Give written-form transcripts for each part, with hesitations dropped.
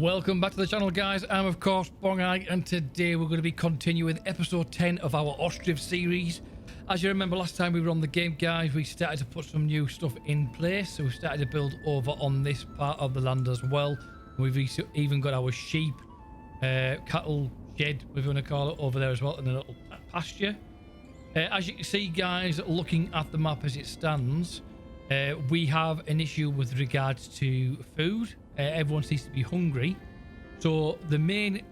Welcome back to the channel, guys. I'm of course Bongeye, and today we're going to be continuing episode 10 of our Ostriv series. As you remember, last time we were on the game, guys, we started to put some new stuff in place. So we started to build over on this part of the land as well. We've even got our sheep, cattle shed, we're going to call it, over there as well, and a little pasture. As you can see, guys, looking at the map as it stands, we have an issue with regards to food. Everyone seems to be hungry. So the main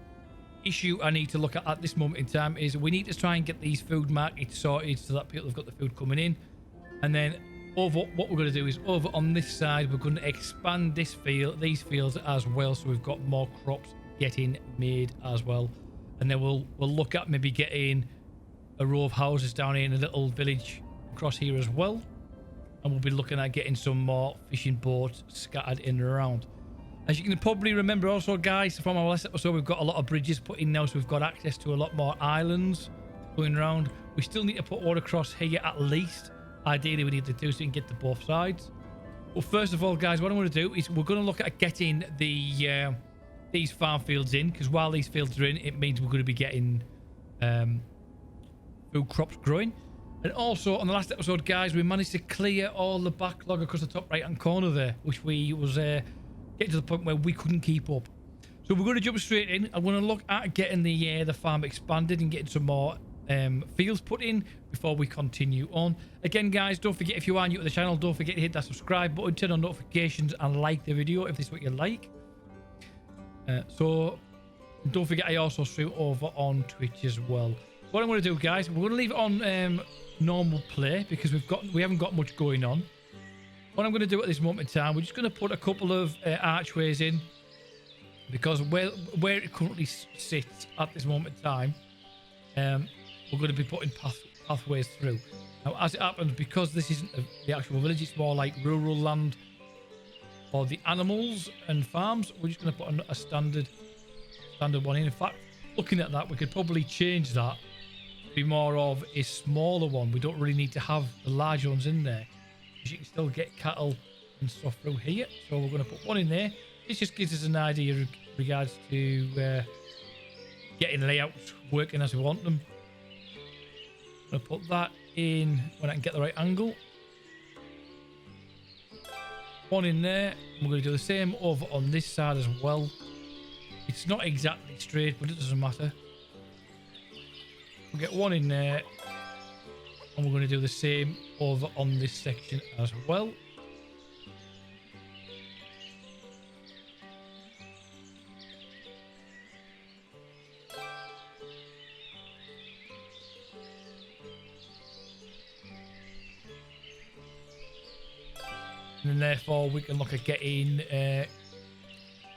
issue I need to look at this moment in time is we need to try and get these food markets sorted so that people have got the food coming in. And then over, what we're going to do is over on this side, we're going to expand these fields as well, so we've got more crops getting made as well. And then we'll look at maybe getting a row of houses down here in a little village across here as well. And we'll be looking at getting some more fishing boats scattered in and around. As you can probably remember also, guys, from our last episode, we've got a lot of bridges put in now, so we've got access to a lot more islands going around. We still need to put one across here at least. Ideally, we need to do so we can get to both sides. Well, first of all, guys, what I'm going to do is we're going to look at getting the these farm fields in, because while these fields are in, it means we're going to be getting food crops growing. And also, on the last episode, guys, we managed to clear all the backlog across the top right-hand corner there, which we was getting to the point where we couldn't keep up. So we're going to jump straight in. I'm going to look at getting the farm expanded and getting some more fields put in before we continue on. Again, guys, don't forget, if you are new to the channel, don't forget to hit that subscribe button, turn on notifications, and like the video if this is what you like. So don't forget, I also stream over on Twitch as well. What I'm going to do, guys, we're going to leave it on normal play because we haven't got much going on. What I'm going to do at this moment in time, we're just going to put a couple of archways in, because where it currently sits at this moment in time, we're going to be putting pathways through. Now, as it happens, because this isn't the actual village, it's more like rural land for the animals and farms, we're just going to put a standard one in. In fact, looking at that, we could probably change that to be more of a smaller one. We don't really need to have the large ones in there, because you can still get cattle and stuff through here. So we're going to put one in there. This just gives us an idea in regards to getting layouts working as we want them. I'm going to put that in when I can get the right angle. One in there. And we're going to do the same over on this side as well. It's not exactly straight, but it doesn't matter. We'll get one in there. And we're going to do the same over on this section as well. And then therefore we can look at getting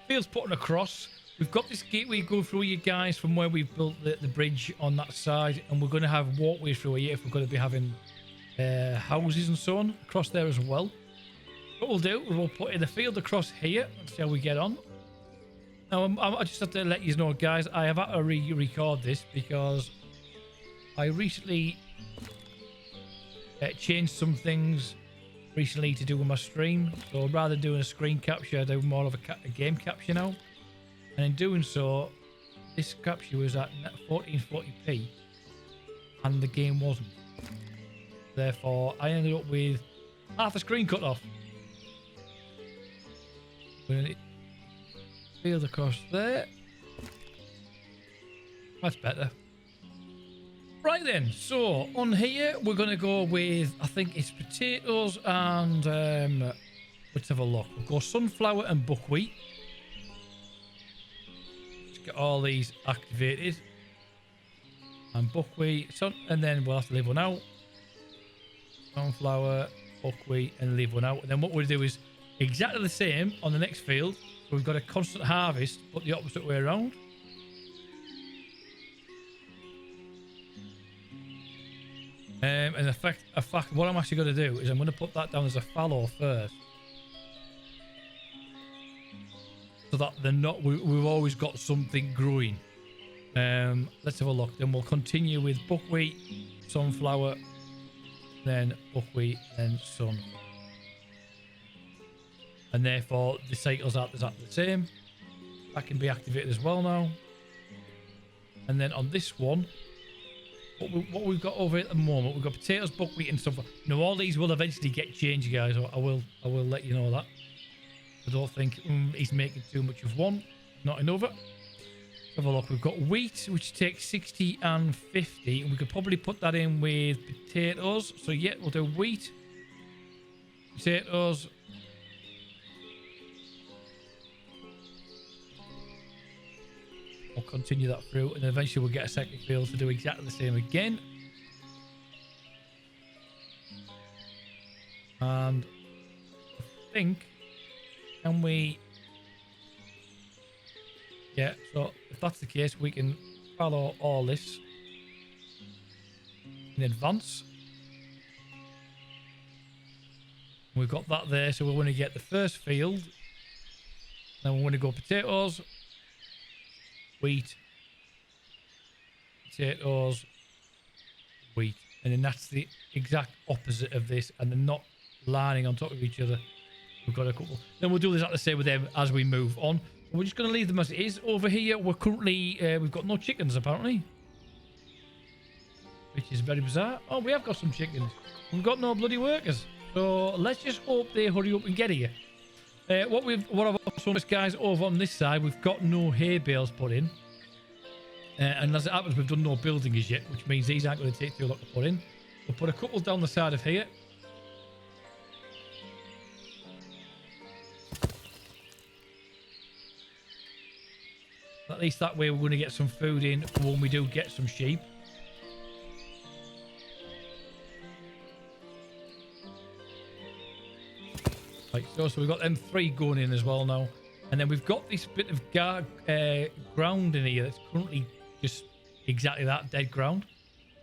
fields putting across. We've got this gateway go through, you guys, from where we've built the bridge on that side, and we're going to have walkways through here if we're going to be having houses and so on across there as well. What we'll do, we'll put in a field across here and see how we get on. Now, I just have to let you know, guys, I have had to re-record this because I recently changed some things recently to do with my stream. So rather than doing a screen capture, I do more of a game capture now. And in doing so, this capture was at 1440p and the game wasn't. Therefore, I ended up with half a screen cut off. Field across there. That's better. Right then, so on here we're going to go with, I think it's potatoes and let's have a look. We'll go sunflower and buckwheat. Get all these activated, and buckwheat, and then we'll have to leave one out. Sunflower, buckwheat, and leave one out. And then what we'll do is exactly the same on the next field. So we've got a constant harvest, but the opposite way around. And in fact, what I'm actually going to do is I'm going to put that down as a fallow first. So that they're not, we've always got something growing. Let's have a look. Then we'll continue with buckwheat, sunflower, then buckwheat, then sun. And therefore the cycles are exactly the same. That can be activated as well now. And then on this one, what we've got over at the moment, we've got potatoes, buckwheat, and stuff. You know, all these will eventually get changed, guys. I will let you know that. I don't think he's making too much of one. Not enough. Have a look. We've got wheat, which takes 60 and 50, and we could probably put that in with potatoes. So yeah, we'll do wheat, potatoes. We'll continue that through, and eventually we'll get a second field to do exactly the same again. And I think, can we... Yeah, so if that's the case, we can follow all this in advance. We've got that there, so we're going to get the first field. Then we're going to go potatoes, wheat, potatoes, wheat. And then that's the exact opposite of this, and they're not lining on top of each other. We've got a couple. Then we'll do this exactly the same with them as we move on. We're just going to leave them as it is. Over here, we're currently... we've got no chickens, apparently. Which is very bizarre. Oh, we have got some chickens. We've got no bloody workers. So let's just hope they hurry up and get here. What I've also noticed, guys, over on this side, we've got no hay bales put in. And as it happens, we've done no building as yet, which means these aren't going to take too long to put in. We'll put a couple down the side of here. At least that way we're going to get some food in when we do get some sheep. Right, so we've got them 3 going in as well now. And then we've got this bit of ground in here that's currently just exactly that, dead ground.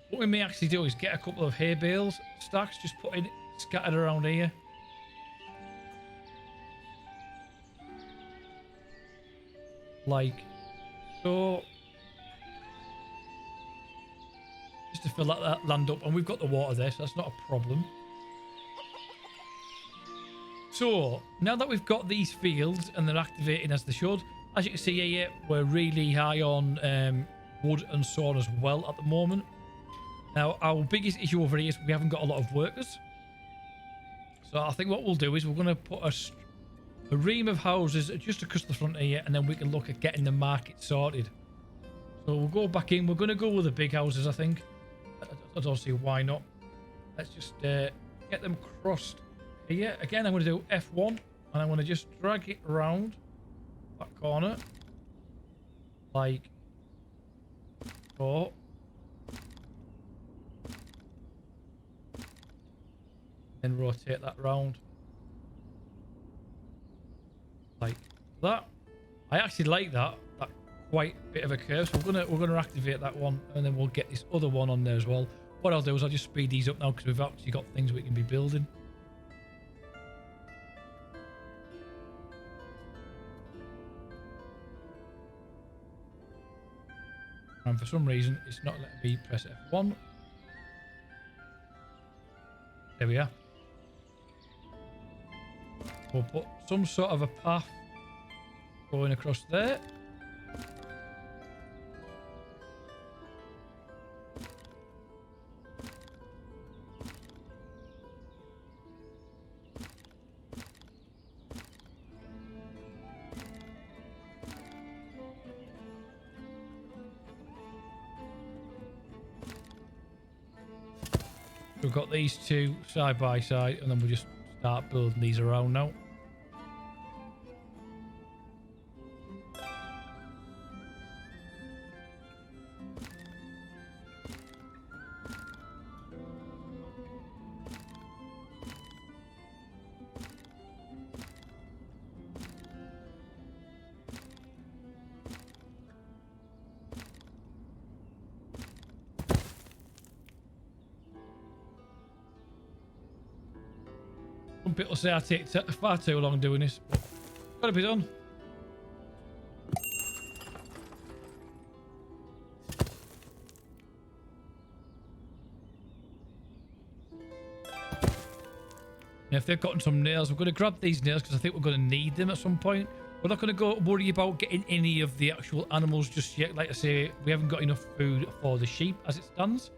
What we may actually do is get a couple of hay bales stacks, just put in scattered around here. Like so. Just to fill that land up. And we've got the water there, so that's not a problem. So, now that we've got these fields and they're activating as they should, as you can see here, we're really high on wood and sawn as well at the moment. Now, our biggest issue over here is we haven't got a lot of workers. So, I think what we'll do is we're going to put a ream of houses just across the front here, and then we can look at getting the market sorted. So, we'll go back in. We're going to go with the big houses, I think. I don't see why not. Let's just get them crossed here. Again, I'm going to do F1, and I'm going to just drag it around that corner. Like so. Then rotate that round. Like that. I actually like that quite bit of a curve. So we're gonna activate that one, and then we'll get this other one on there as well. What I'll do is I'll just speed these up now because we've actually got things we can be building. And for some reason, it's not letting me press F1. There we are. We'll put some sort of a path going across there. We've got these two side by side, and then we'll just start building these around now. Some people say I take far too long doing this, but it's got to be done. And if they've gotten some nails, we're going to grab these nails because I think we're going to need them at some point. We're not going to go worry about getting any of the actual animals just yet. Like I say, we haven't got enough food for the sheep as it stands.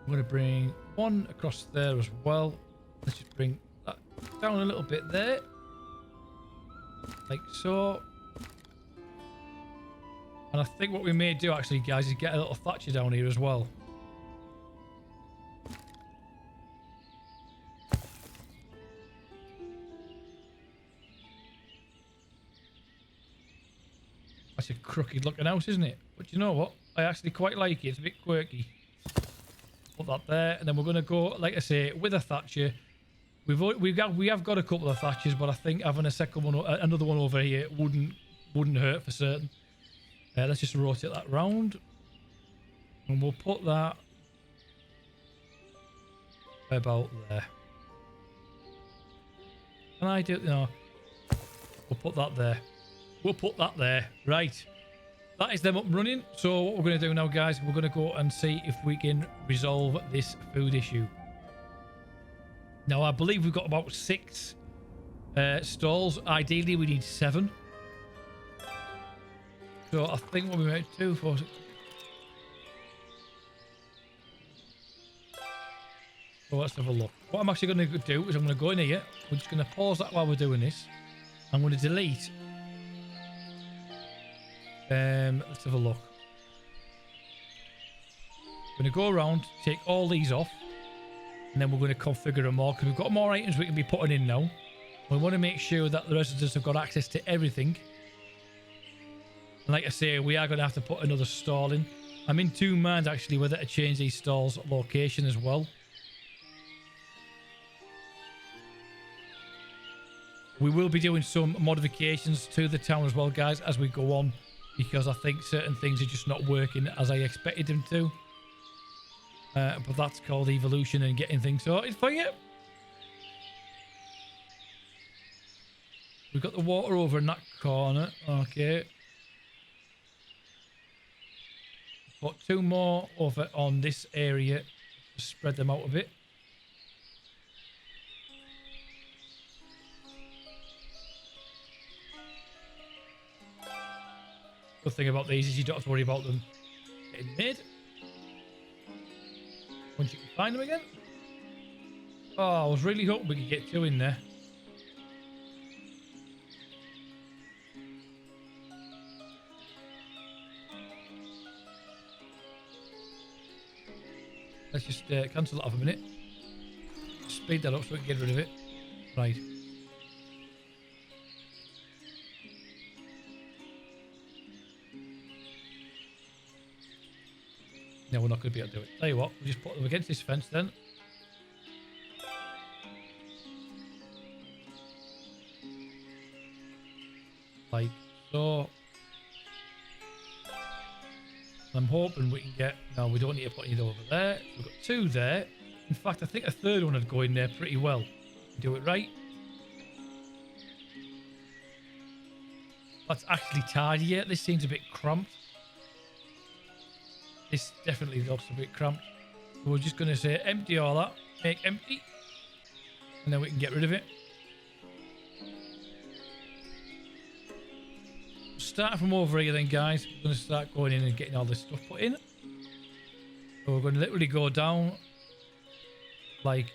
I'm going to bring one across there as well. Let's just bring that down a little bit there. Like so. And I think what we may do actually, guys, is get a little thatcher down here as well. That's a crooked looking house, isn't it? But you know what? I actually quite like it. It's a bit quirky. Put that there, and then we're going to go, like I say, with a thatcher. We have got a couple of thatchers, but I think having a second one, another one over here, wouldn't hurt for certain. Let's just rotate that round, and we'll put that about there. Can I do it? No. We'll put that there. We'll put that there. Right. That is them up and running. So what we're going to do now, guys, we're going to go and see if we can resolve this food issue. Now, I believe we've got about 6 stalls. Ideally, we need 7. So I think what we might do for... So let's have a look. What I'm actually going to do is I'm going to go in here. We're just going to pause that while we're doing this. I'm going to delete... let's have a look. I'm going to go around, take all these off, and then we're going to configure them all because we've got more items we can be putting in now. We want to make sure that the residents have got access to everything. And like I say, we are going to have to put another stall in. I'm in 2 minds actually whether to change these stalls' location as well. We will be doing some modifications to the town as well, guys, as we go on. Because I think certain things are just not working as I expected them to. But that's called evolution and getting things sorted for you. We've got the water over in that corner. Okay. Put 2 more over on this area. Just spread them out a bit. Good thing about these is you don't have to worry about them getting made. Once you can find them again. Oh, I was really hoping we could get 2 in there. Let's just cancel that off a minute. Speed that up so we can get rid of it. Right. No, we're not going to be able to do it. Tell you what, we'll just put them against this fence then. Like so. I'm hoping we can get... No, we don't need to put it over there. We've got 2 there. In fact, I think a 3rd one would go in there pretty well. Do it right. That's actually tidier. This seems a bit cramped. This definitely looks a bit cramped. So we're just going to say empty all that. Make empty. And then we can get rid of it. Starting from over here then, guys. We're going to start going in and getting all this stuff put in. So we're going to literally go down like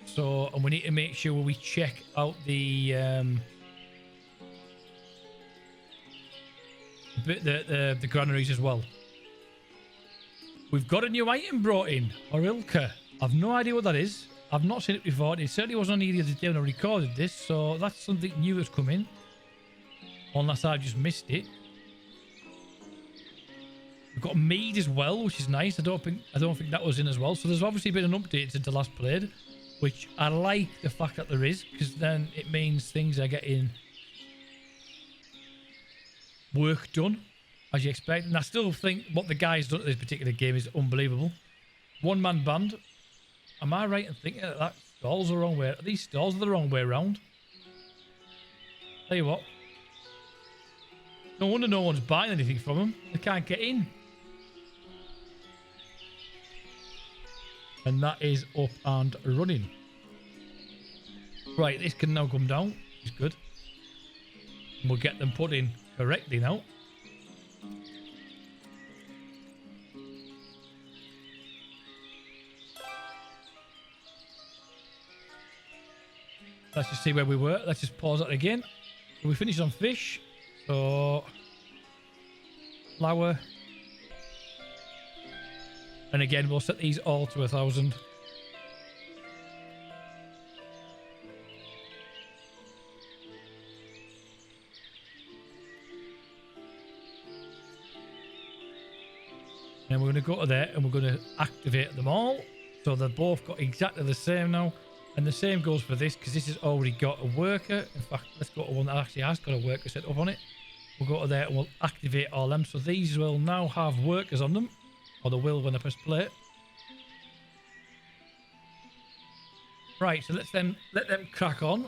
so. And we need to make sure we check out the granaries as well. We've got a new item brought in, Orilka. I've no idea what that is. I've not seen it before. It certainly wasn't on here the other day when I recorded this, so that's something new that's come in. Unless I've just missed it. We've got mead as well, which is nice. I don't think that was in as well. So there's obviously been an update since the last played, which I like the fact that there is, because then it means things are getting work done. As you expect. And I still think what the guy's done at this particular game is unbelievable. 1-man band. Am I right in thinking that stalls the wrong way? These stalls are the wrong way around. Tell you what. No wonder no one's buying anything from them. They can't get in. And that is up and running. Right, this can now come down. Which is good. We'll get them put in correctly now. Let's just see where we were. Let's just pause that again. So we finished on fish. So flour. And again, we'll set these all to 1,000. And we're going to go to there and we're going to activate them all. So they're both got exactly the same now. And the same goes for this because this has already got a worker. In fact, let's go to one that actually has got a worker set up on it. We'll go to there and we'll activate all them. So these will now have workers on them. Or they will when I press play. Right, so let them crack on.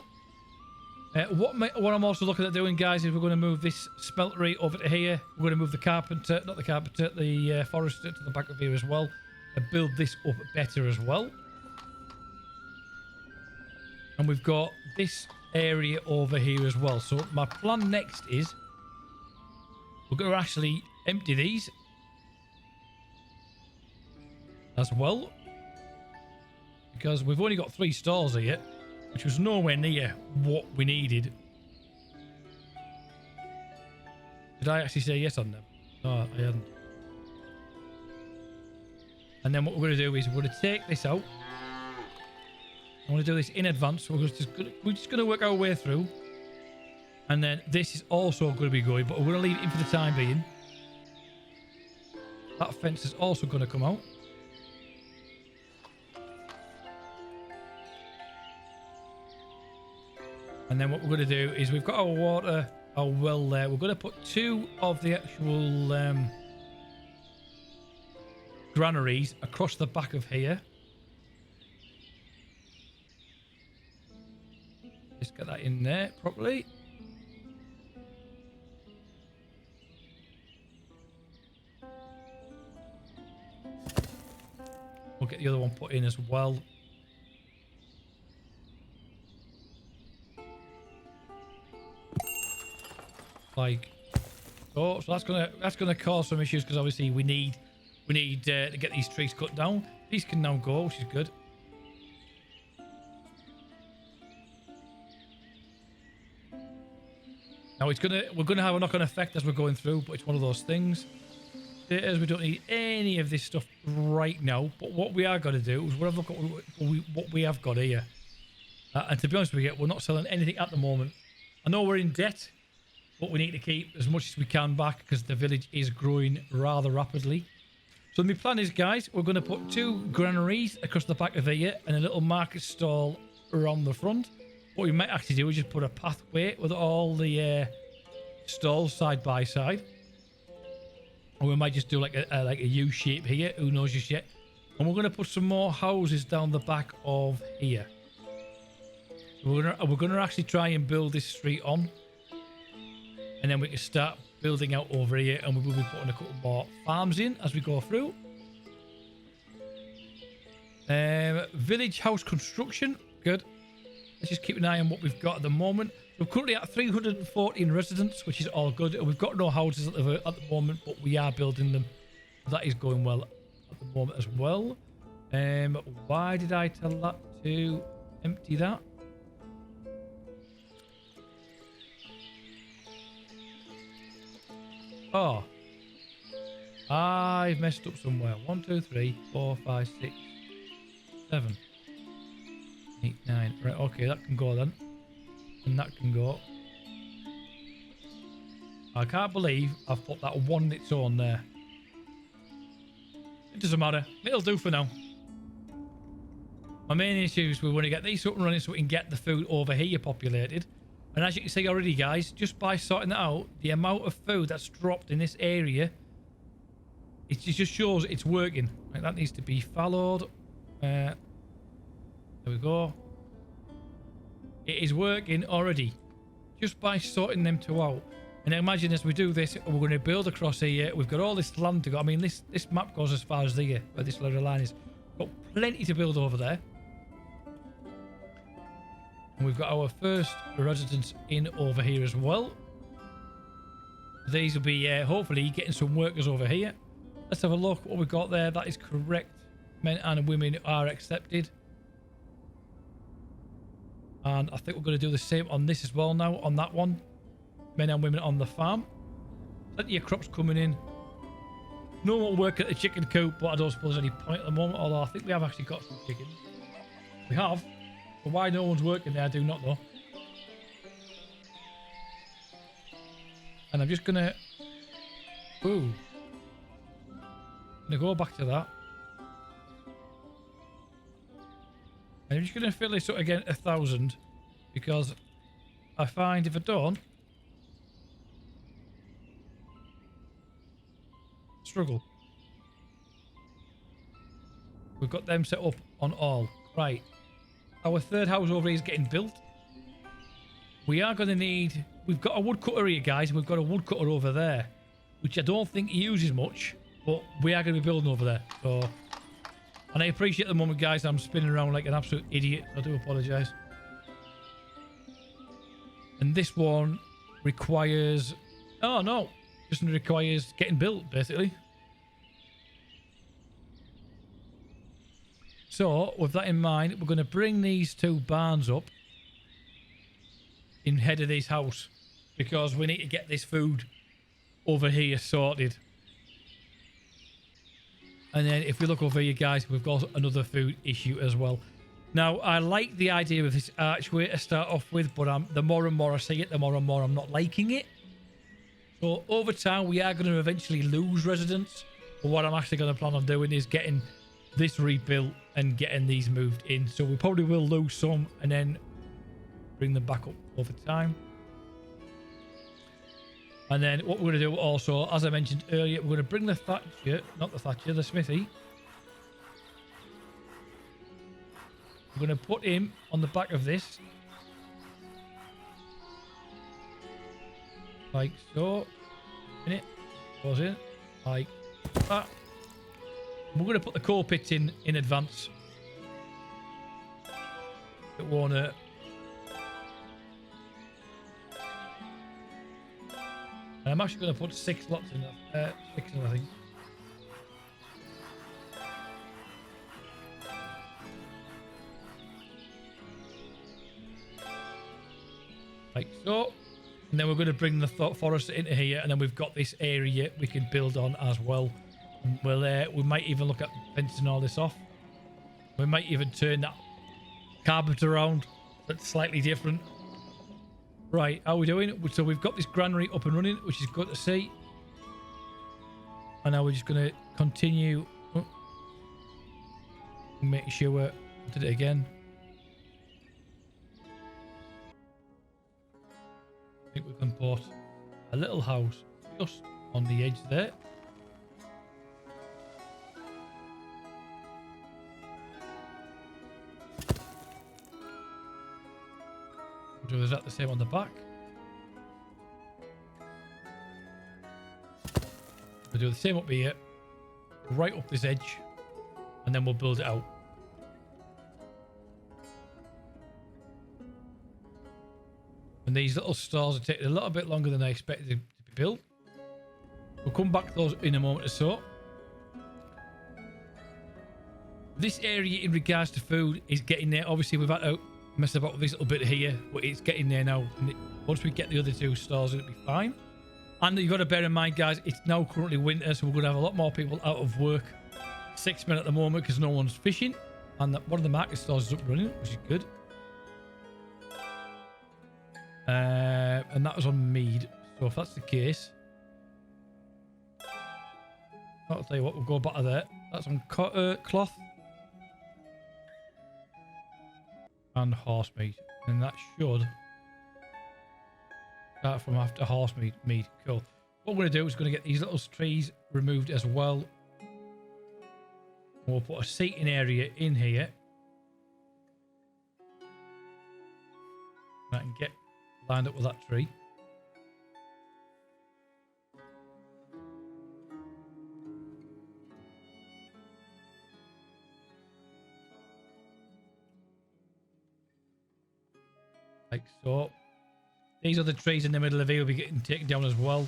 What I'm also looking at doing, guys, is we're going to move this smeltery over to here. We're going to move the carpenter, not the carpenter, the forester to the back of here as well. And build this up better as well. And we've got this area over here as well. So my plan next is we're going to actually empty these as well. Because we've only got 3 stalls here, which was nowhere near what we needed. Did I actually say yes on them? No, I hadn't. And then what we're going to do is we're going to take this out. I want to do this in advance. So we're just going to work our way through. And then this is also going to be going, but we're going to leave it in for the time being. That fence is also going to come out. And then what we're going to do is we've got our water, our well there. We're going to put 2 of the actual granaries across the back of here. Just get that in there properly. We'll get the other one put in as well. Like so that's gonna cause some issues because obviously we need to get these trees cut down. These can now go, which is good. Now we're gonna have a knock-on effect as we're going through, but it's one of those things. As we don't need any of this stuff right now, but what we are going to do is we'll have a look at what we have got here. And to be honest with you, we're not selling anything at the moment. I know we're in debt, but we need to keep as much as we can back because the village is growing rather rapidly. So my plan is, guys, we're going to put 2 granaries across the back of here and a little market stall around the front. What we might actually do is just put a pathway with all the stalls side by side. Or we might just do like a U shape here. Who knows just yet. And we're going to put some more houses down the back of here. So we're going to actually try and build this street on. And then we can start building out over here. And we will be putting a couple more farms in as we go through. Village house construction. Good. Let's just keep an eye on what we've got at the moment. We're currently at 314 residents, which is all good. We've got no houses at the moment, but we are building them. That is going well at the moment as well. Why did I tell that to empty that? Oh. I've messed up somewhere. 1, 2, 3, 4, 5, 6, 7, 8, 9. Right, okay, that can go then. And that can go. I can't believe I've put that one on its own there. It doesn't matter. It'll do for now. My main issue is we want to get these up and running so we can get the food over here populated. And as you can see already, guys, just by sorting that out, the amount of food that's dropped in this area, it just shows it's working. Like, that needs to be followed. There we go. It is working already, just by sorting them 2 out. And imagine as we do this, we're going to build across here. We've got all this land to go. I mean, this map goes as far as there, where this little line is. Got plenty to build over there. And we've got our first residence in over here as well. These will be hopefully getting some workers over here. Let's have a look what we've got there. That is correct. Men and women are accepted. And I think we're going to do the same on this as well now, on that one. Men and women on the farm. Plenty of crops coming in. No more work at the chicken coop, but I don't suppose there's any point at the moment. Although I think we have actually got some chickens. We have. But why no one's working there, I do not know. And I'm just going to... Ooh. I'm going to go back to that. And I'm just going to fill this up again 1,000. Because I find if I don't... Struggle. We've got them set up on all. Right. Our third house over here is getting built. We are going to need... We've got a woodcutter here, guys. We've got a woodcutter over there. Which I don't think he uses much. But we are going to be building over there. So... And I appreciate at the moment, guys, I'm spinning around like an absolute idiot. I do apologise. And this one requires... Oh, no. Just requires getting built, basically. So, with that in mind, we're going to bring these two barns up in head of this house because we need to get this food over here sorted. And then if we look over here, guys, we've got another food issue as well. Now, I like the idea of this archway to start off with, but the more and more I see it, the more and more I'm not liking it. So over time, we are going to eventually lose residents. But what I'm actually going to plan on doing is getting this rebuilt and getting these moved in. So we probably will lose some and then bring them back up over time. And then what we're going to do also, as I mentioned earlier, we're going to bring the thatcher, not the thatcher, the smithy. We're going to put him on the back of this. Like so. In it. Goes in. Like that. We're going to put the coal pits in advance. It won't hurt. And I'm actually going to put 6 lots in there. 6, I think. Like so. And then we're going to bring the forest into here, and then we've got this area we can build on as well. And we might even look at fencing all this off. We might even turn that carpet around. That's slightly different. Right, how are we doing? So we've got this granary up and running, which is good to see. And now we're just going to continue. Make sure we did it again. I think we can put a little house just on the edge there. We'll do that the same on the back. We'll do the same up here, right up this edge, and then we'll build it out. And these little stores are taking a little bit longer than I expected to be built. We'll come back to those in a moment or so. This area in regards to food is getting there. Obviously, we've had to mess about with this little bit here, but it's getting there now. And once we get the other 2 stores, it'll be fine. And you've got to bear in mind, guys, it's now currently winter, so we're going to have a lot more people out of work. 6 men at the moment because no one's fishing. And one of the market stores is up and running, which is good. And that was on mead. So if that's the case, I'll tell you what, we'll go back to there. That's on cloth and horse meat, and that should start from after horse meat. Cool. What we're going to do is going to get these little trees removed as well. We'll put a seating area in here. I can get lined up with that tree. Like so. These other trees in the middle of here will be getting taken down as well.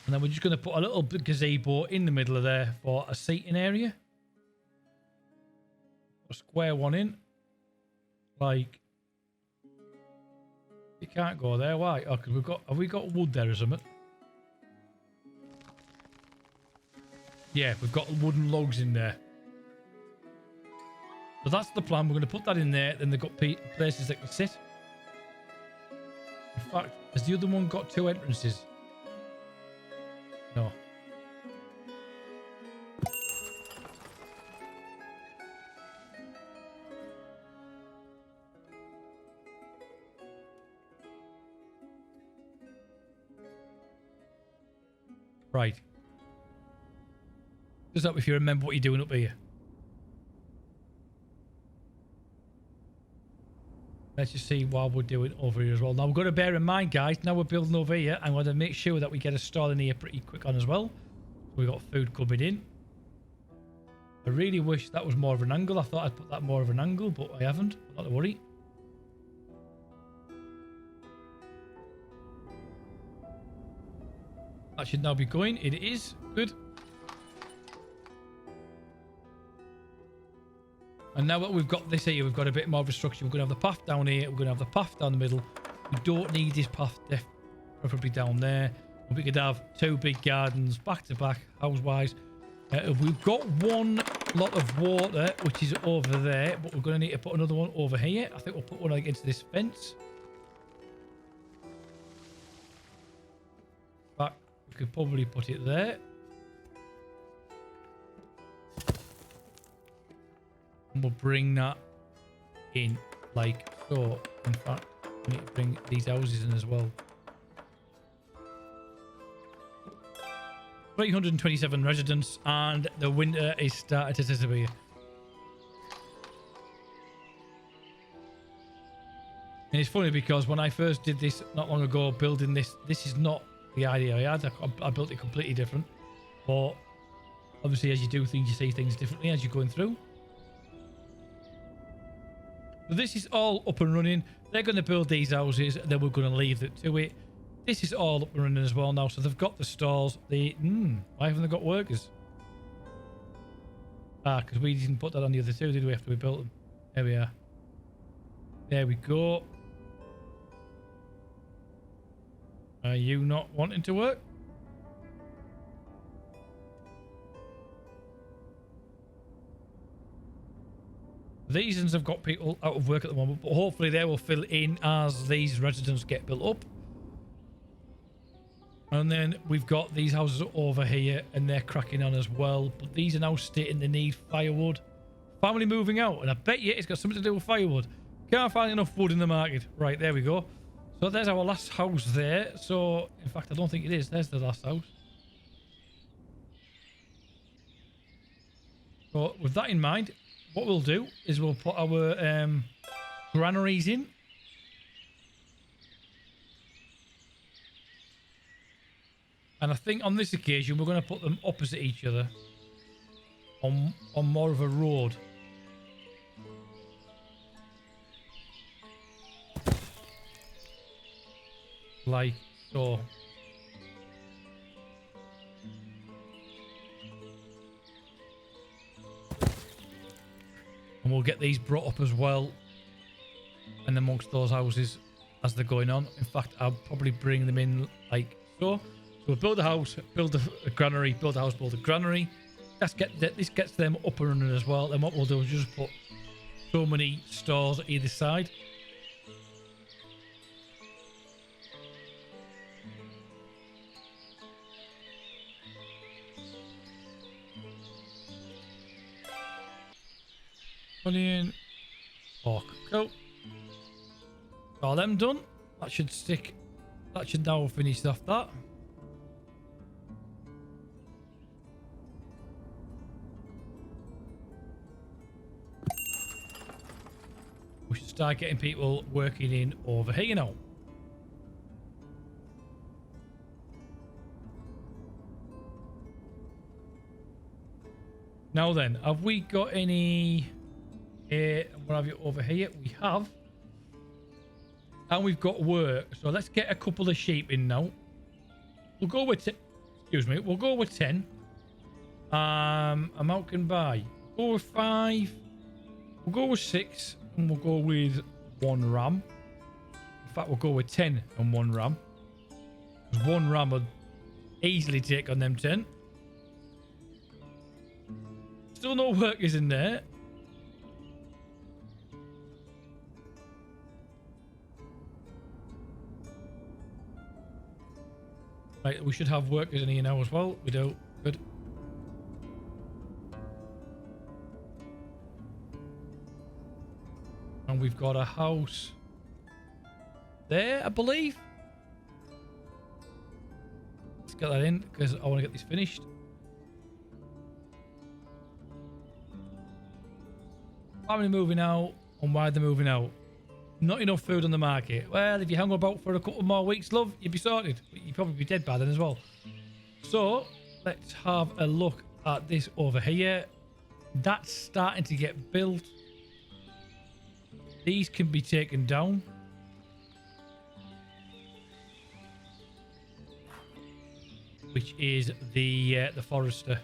And then we're just going to put a little gazebo in the middle of there for a seating area. A square one in. Like, you can't go there. Why? Oh, because have we got wood there or something? Yeah, we've got wooden logs in there. So that's the plan. We're going to put that in there. Then they've got places that can sit. In fact, has the other one got 2 entrances? No. Right. Just up if you remember what you're doing up here. Let's just see what we're doing over here as well. Now, we've got to bear in mind, guys, now we're building over here, I'm going to make sure that we get a stall in here pretty quick on as well. We've got food coming in. I really wish that was more of an angle. I thought I'd put that more of an angle, but I haven't. Not to worry. That should now be going. It is. Good. And now that we've got this here, we've got a bit more of a structure. We're going to have the path down here. We're going to have the path down the middle. We don't need this path preferably down there. We could have 2 big gardens back to back, house-wise. We've got one lot of water, which is over there, but we're going to need to put another one over here. I think we'll put one against this fence. But we could probably put it there. And we'll bring that in like so. In fact, we need to bring these houses in as well. 327 residents, and the winter is started to disappear. And it's funny because when I first did this not long ago, building this is not the idea I had. I built it completely different. But obviously, as you do things, you see things differently as you're going through. So this is all up and running. They're going to build these houses, and then we're going to leave it to it. This is all up and running as well now. So they've got the stalls. Why haven't they got workers? Because we didn't put that on the other 2, did we, after we built them? There we are. There we go. Are you not wanting to work? These ones have got people out of work at the moment, but hopefully they will fill in as these residents get built up. And then we've got these houses over here, and they're cracking on as well. But these are now stating they need firewood. Family moving out, and I bet you it's got something to do with firewood. Can't find enough wood in the market. Right, there we go. So there's our last house there. So, in fact, I don't think it is. There's the last house. So, with that in mind, what we'll do is we'll put our granaries in. And I think on this occasion, we're going to put them opposite each other on more of a road. Like so. And we'll get these brought up as well. And amongst those houses as they're going on. In fact, I'll probably bring them in like so. So we'll build a house, build a granary, build a house, build a granary. This gets them up and running as well. And what we'll do is just put so many stores at either side. Onion. Pork. Cool. All them done. That should stick. That should now finish off that. We should start getting people working in over here, you know. Now then, have we got any... what have you over here? We have. And we've got work. So let's get a couple of sheep in now. We'll go with Excuse me. We'll go with 10. Amount can buy. We'll go with 5. We'll go with 6. And we'll go with 1 ram. In fact, we'll go with 10 and 1 ram. 1 ram would easily take on them 10. Still no workers in there. Right, we should have workers in here now as well. We do. Good. And we've got a house there, I believe. Let's get that in because I want to get this finished. Family moving out, and why they're moving out? Not enough food on the market. Well, if you hung about for a couple more weeks, love, you'd be sorted. But you'd probably be dead by then as well. So, let's have a look at this over here. That's starting to get built. These can be taken down. Which is the forester.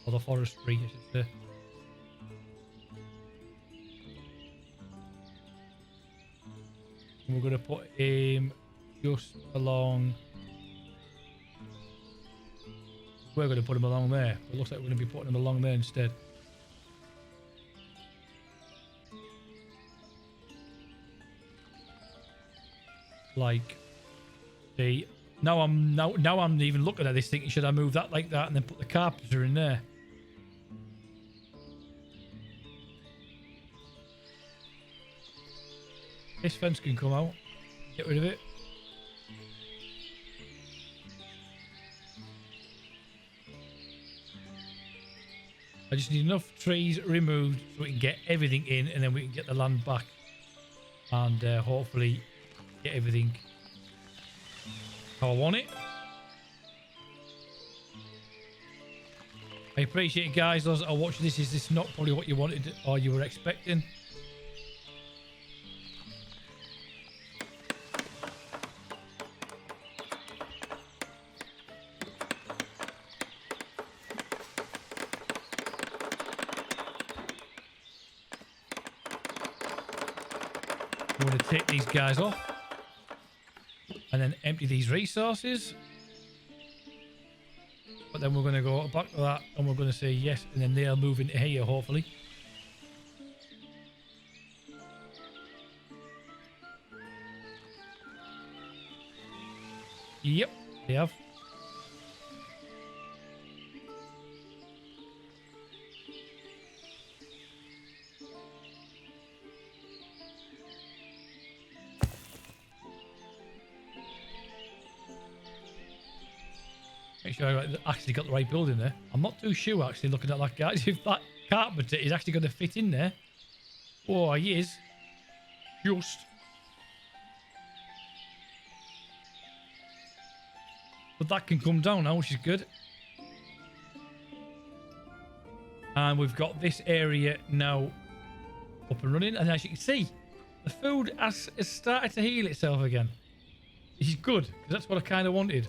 Or the forestry, I should say. We're going to put him just along. We're going to put him along there. It looks like we're going to be putting him along there instead. Like, see, now I'm even looking at this thinking, should I move that like that and then put the carpenter in there? This fence can come out. Get rid of it. I just need enough trees removed so we can get everything in and then we can get the land back. And hopefully get everything how I want it. I appreciate it, guys. Those that are watching this, is this not probably what you wanted or you were expecting? I'm going to take these guys off and then empty these resources. But then we're going to go back to that and we're going to say yes, and then they'll move into here hopefully. Yep, they have. Make sure I actually got the right building there. I'm not too sure actually looking at that guy. If that carpenter is actually going to fit in there. Oh, he is. Just. But that can come down now, which is good. And we've got this area now up and running. And as you can see, the food has started to heal itself again. Which is good, because that's what I kind of wanted.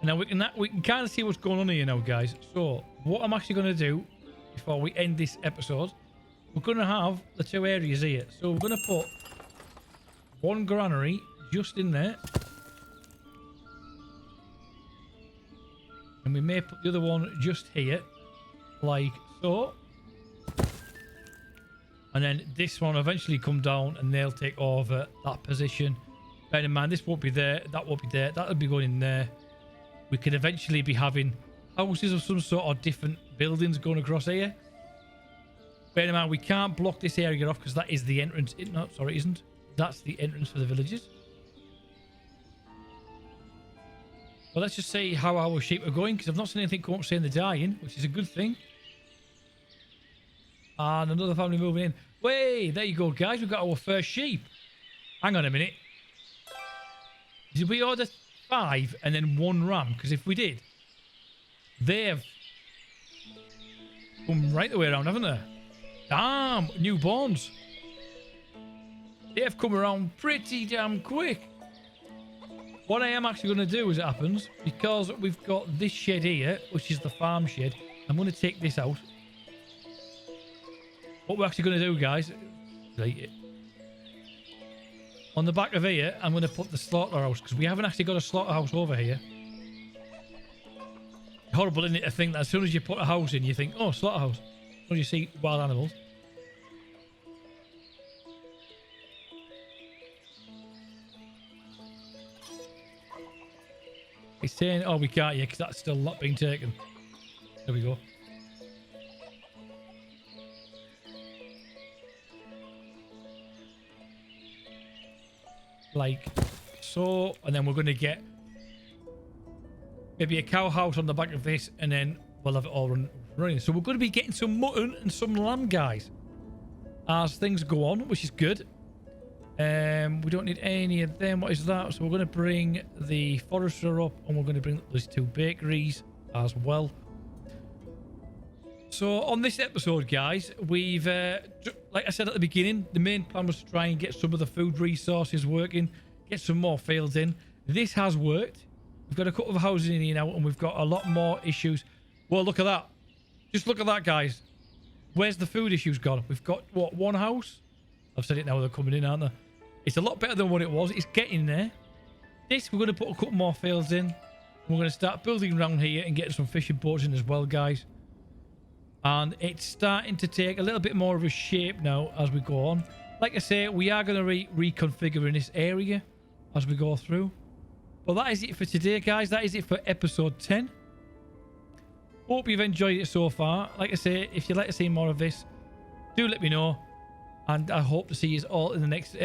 Now we can kind of see what's going on here now, guys. So what I'm actually going to do before we end this episode, we're going to have the 2 areas here. So we're going to put 1 granary just in there, and we may put the other one just here, like so. And then this one eventually come down, and they'll take over that position. Bear in mind, this won't be there, that won't be there, that'll be going in there. We could eventually be having houses of some sort of different buildings going across here. Bear in mind, we can't block this area off because that is the entrance. No, sorry, it isn't. That's the entrance for the villages. Well, let's just see how our sheep are going, because I've not seen anything come up saying they're dying, which is a good thing. And another family moving in. Way, there you go, guys. We've got our first sheep. Hang on a minute. Did we order 5 and then 1 ram? Because if we did, they've come right the way around, haven't they? Damn, newborns. They've come around pretty damn quick. What I am actually going to do as it happens, because we've got this shed here, which is the farm shed, I'm going to take this out. What we're actually going to do, guys, on the back of here, I'm going to put the slaughterhouse, because we haven't actually got a slaughterhouse over here. Horrible, isn't it, to think that as soon as you put a house in, you think, oh, slaughterhouse. When you see wild animals. It's saying, oh, we can't yet because that's still not being taken. There we go. Like so, and then we're going to get maybe a cow house on the back of this, and then we'll have it all running. So we're going to be getting some mutton and some lamb, guys, as things go on, which is good. We don't need any of them. What is that? So we're going to bring the forester up, and we're going to bring those 2 bakeries as well. So on this episode, guys, we've like I said at the beginning, the main plan was to try and get some of the food resources working, get some more fields in. This has worked. We've got a couple of houses in here now, and we've got a lot more issues. Well, look at that. Just look at that, guys. Where's the food issues gone? We've got, what, 1 house? I've said it now, they're coming in, aren't they? It's a lot better than what it was. It's getting there. This, we're going to put a couple more fields in. We're going to start building around here and getting some fishing boats in as well, guys. And it's starting to take a little bit more of a shape now as we go on. Like I say, we are going to reconfigure in this area as we go through. But that is it for today, guys. That is it for episode 10. Hope you've enjoyed it so far. Like I say, if you'd like to see more of this, do let me know. And I hope to see you all in the next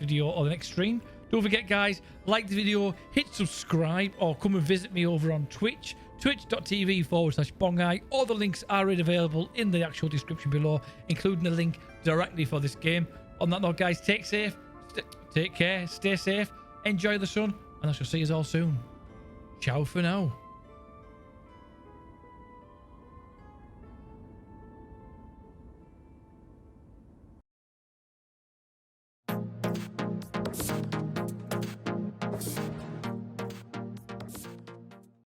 video or the next stream. Don't forget, guys, like the video, hit subscribe, or come and visit me over on Twitch. Twitch.tv/Bongeye. All the links are available in the actual description below, including a link directly for this game. On that note, guys, take care, stay safe, enjoy the sun, and I shall see you all soon. Ciao for now.